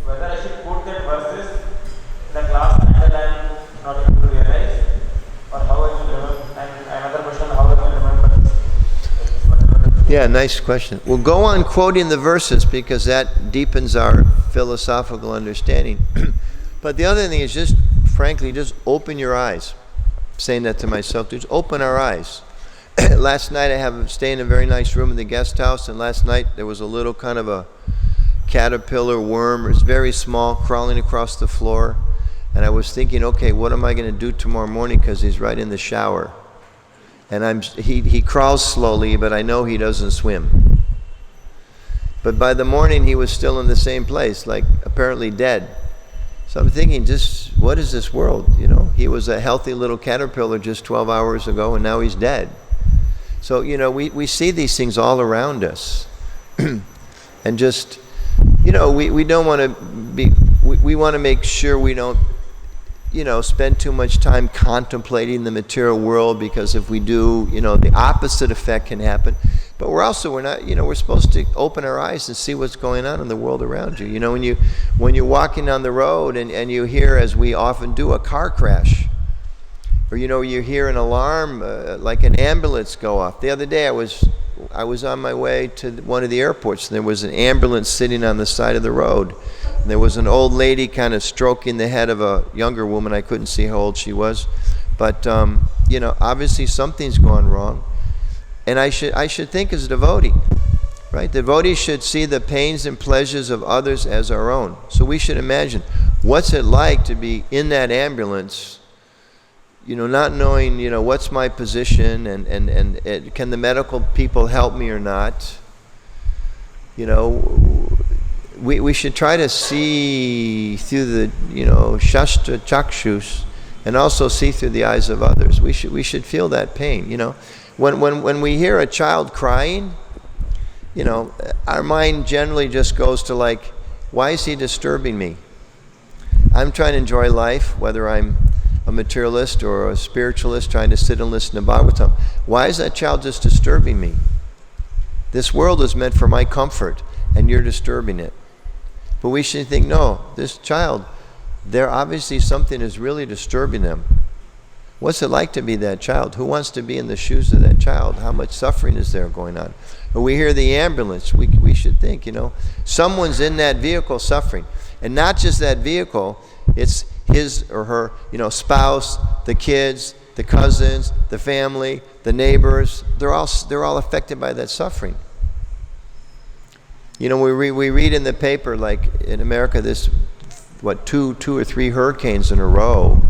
whether I should quote that verses in the class and I am not able to realize, or how I will remember, and another question, how I will remember this? Yeah, nice question. We'll go on quoting the verses because that deepens our philosophical understanding. But the other thing is just open your eyes. I'm saying that to myself, just open our eyes. Last night I stay in a very nice room in the guest house, and last night there was a little kind of a caterpillar worm. It was very small, crawling across the floor. And I was thinking, okay, what am I going to do tomorrow morning? Because he's right in the shower. And he crawls slowly, but I know he doesn't swim. But by the morning, he was still in the same place, like apparently dead. So So I'm thinking, just what is this world? You know, he was a healthy little caterpillar just 12 hours ago, and now he's dead. So, you know, we see these things all around us. And just, you know, we don't want to be, we want to make sure we don't, you know, spend too much time contemplating the material world, because if we do, you know, the opposite effect can happen. But we're not, you know, we're supposed to open our eyes and see what's going on in the world around you. You know, when you're walking down the road and you hear, as we often do, a car crash, or, you know, you hear an alarm, like an ambulance go off. The other day I was on my way to one of the airports, and there was an ambulance sitting on the side of the road. And there was an old lady kind of stroking the head of a younger woman. I couldn't see how old she was. But, you know, obviously something's gone wrong. And I should think as a devotee, right? Devotees should see the pains and pleasures of others as our own. So we should imagine, what's it like to be in that ambulance, you know, not knowing, you know, what's my position, and can the medical people help me or not? You know, we should try to see through the, you know, shastra chakshus, and also see through the eyes of others. We should feel that pain, you know. When we hear a child crying, you know, our mind generally just goes to, like, why is he disturbing me? I'm trying to enjoy life, whether I'm a materialist or a spiritualist trying to sit and listen to Bhagvatam. Why is that child just disturbing me? This world is meant for my comfort, and you're disturbing it. But we should think, no, this child, there obviously something is really disturbing them. What's it like to be that child? Who wants to be in the shoes of that child? How much suffering is there going on? When we hear the ambulance, we should think, you know, someone's in that vehicle suffering. And not just that vehicle, it's his or her, you know, spouse, the kids, the cousins, the family, the neighbors. They're all affected by that suffering. You know, we read in the paper, like in America, this, two or three hurricanes in a row.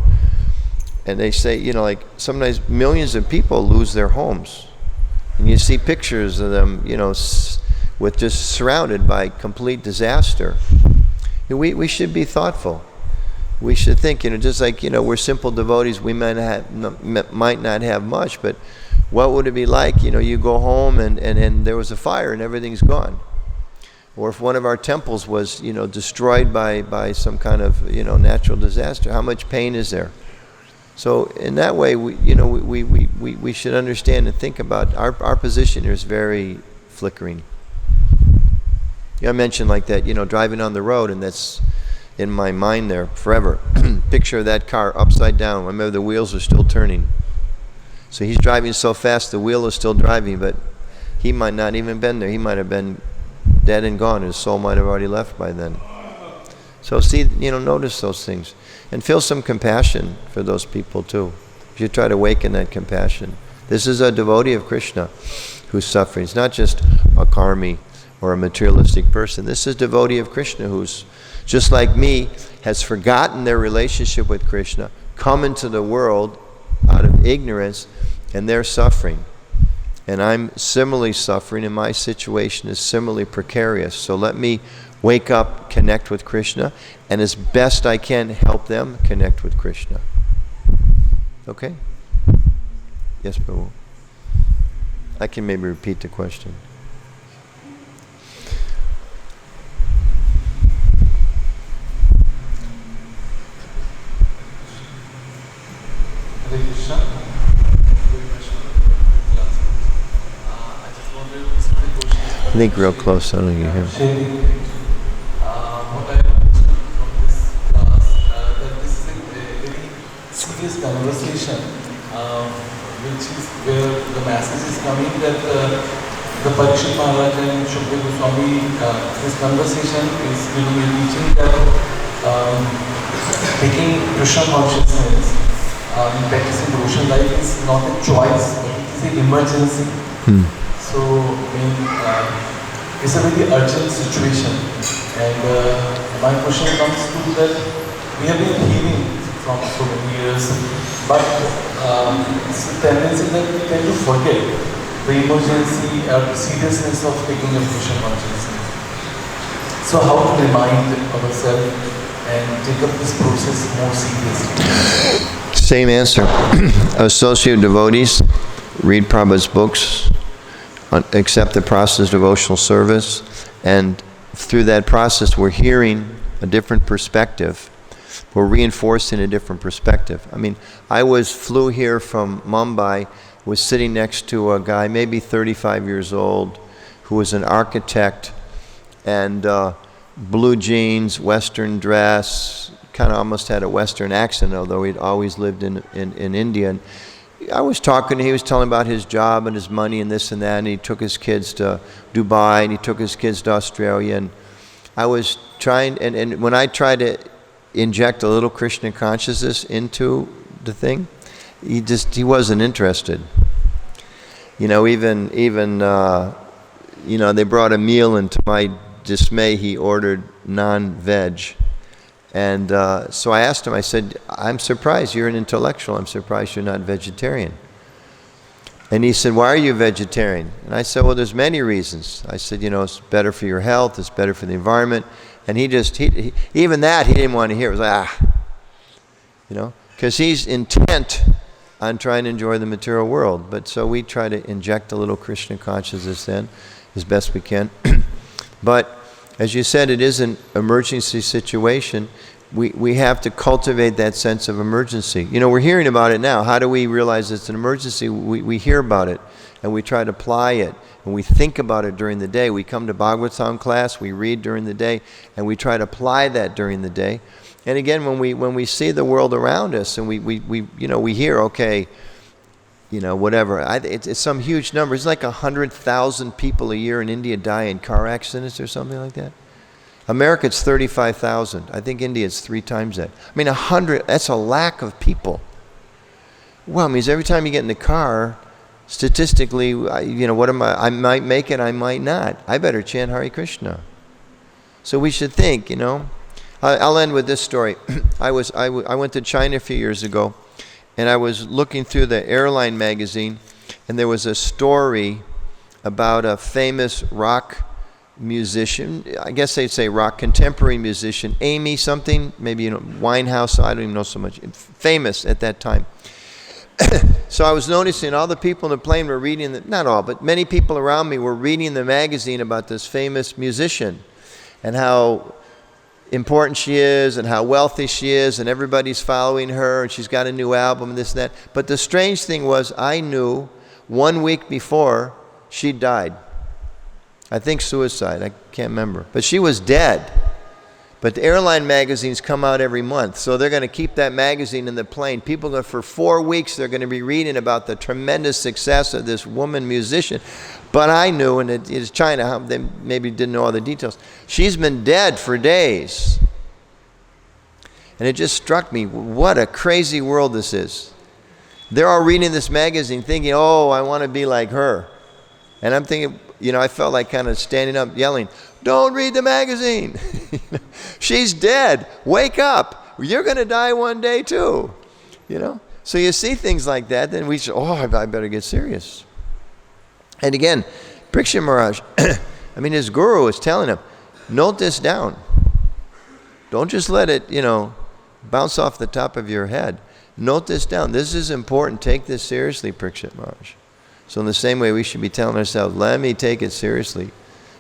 And they say, you know, like sometimes millions of people lose their homes. And you see pictures of them, you know, with just surrounded by complete disaster. We should be thoughtful. We should think, you know, just like, you know, we're simple devotees, we might not have much, but what would it be like, you know, you go home and there was a fire and everything's gone. Or if one of our temples was, you know, destroyed by some kind of, you know, natural disaster, how much pain is there? So in that way, we should understand and think about our position here is very flickering. You know, I mentioned like that, you know, driving on the road, and that's in my mind there forever. Picture of that car upside down. I remember the wheels are still turning. So he's driving so fast, the wheel is still driving, but he might not even been there. He might have been dead and gone. His soul might have already left by then. So see, you know, notice those things. And feel some compassion for those people too. You should try to awaken that compassion. This is a devotee of Krishna who's suffering. It's not just a karmi or a materialistic person. This is a devotee of Krishna who's, just like me, has forgotten their relationship with Krishna, come into the world out of ignorance, and they're suffering. And I'm similarly suffering, and my situation is similarly precarious. So let me wake up, connect with Krishna, and as best I can help them connect with Krishna. Okay? Yes, Prabhu. I can maybe repeat the question. Hare Krishna. I just wanted to start a question. I think real close, I don't think you hear. What I understood from this class, that this is a very serious conversation, which is where the message is coming that the Parikshit Maharaj and Shukdev Goswami, this conversation is giving a teaching that taking Krishna consciousness, practicing devotion life is not a choice, but it is an emergency. So, it's a very urgent situation. And my question comes to that we have been hearing from so many years, but it's a tendency that we tend to forget the emergency or the seriousness of taking a Krishna consciousness. So how to remind ourselves and take up this process more seriously? Same answer. Associate devotees, read Prabhupada's books, accept the process of devotional service, and through that process we're hearing a different perspective. We're reinforcing a different perspective. I mean, I flew here from Mumbai, was sitting next to a guy, maybe 35 years old, who was an architect, and blue jeans, Western dress, kind of almost had a Western accent, although he'd always lived in India. And I was talking, he was telling about his job and his money and this and that, and he took his kids to Dubai, and he took his kids to Australia, and I was trying, and when I tried to inject a little Krishna consciousness into the thing, he wasn't interested. You know, even you know, they brought a meal, and to my dismay, he ordered non-veg. And so I asked him, I said, I'm surprised, you're an intellectual, I'm surprised you're not vegetarian. And he said, why are you vegetarian? And I said, well, there's many reasons. I said, you know, it's better for your health, it's better for the environment. And he even that, he didn't want to hear. It was like, you know, because he's intent on trying to enjoy the material world. But so we try to inject a little Krishna consciousness then, as best we can. But as you said, it is an emergency situation. We have to cultivate that sense of emergency. You know, we're hearing about it now. How do we realize it's an emergency? We hear about it, and we try to apply it, and we think about it during the day. We come to Bhagvatam class, we read during the day, and we try to apply that during the day. And again, when we see the world around us, and we hear, okay, you know, whatever. It's some huge number. It's like 100,000 people a year in India die in car accidents or something like that. America, it's 35,000. I think India is 3 times that. I mean, 100, that's a lack of people. Well, it means every time you get in the car, statistically, you know, I might make it, I might not. I better chant Hare Krishna. So we should think, you know. I'll end with this story. I went to China a few years ago, and I was looking through the airline magazine, and there was a story about a famous rock musician, I guess they'd say rock contemporary musician, Amy something, maybe, you know, Winehouse, I don't even know so much, famous at that time. So I was noticing all the people in the plane were reading, not all, but many people around me were reading the magazine about this famous musician and how important she is and how wealthy she is, and everybody's following her, and she's got a new album and this and that. But the strange thing was, I knew 1 week before she died. I think suicide, I can't remember. But she was dead. But the airline magazines come out every month, so they're going to keep that magazine in the plane. People, for 4 weeks, they're going to be reading about the tremendous success of this woman musician. But I knew, and it is China, they maybe didn't know all the details. She's been dead for days. And it just struck me, what a crazy world this is. They're all reading this magazine thinking, oh, I want to be like her. And I'm thinking, you know, I felt like kind of standing up yelling, don't read the magazine. She's dead. Wake up. You're going to die one day too. You know? So you see things like that, then we say, oh, I better get serious. And again, Parikshit Maharaj, I mean, his guru was telling him, note this down. Don't just let it, you know, bounce off the top of your head. Note this down. This is important. Take this seriously, Parikshit Maharaj. So in the same way, we should be telling ourselves, let me take it seriously.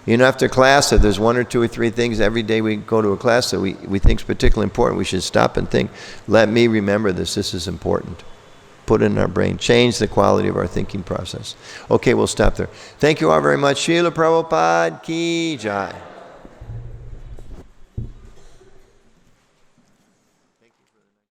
You know, after class, if there's 1 or 2 or 3 things every day we go to a class that we think is particularly important, we should stop and think, let me remember this. This is important. Put it in our brain. Change the quality of our thinking process. Okay, we'll stop there. Thank you all very much. Srila Prabhupada Ki Jai.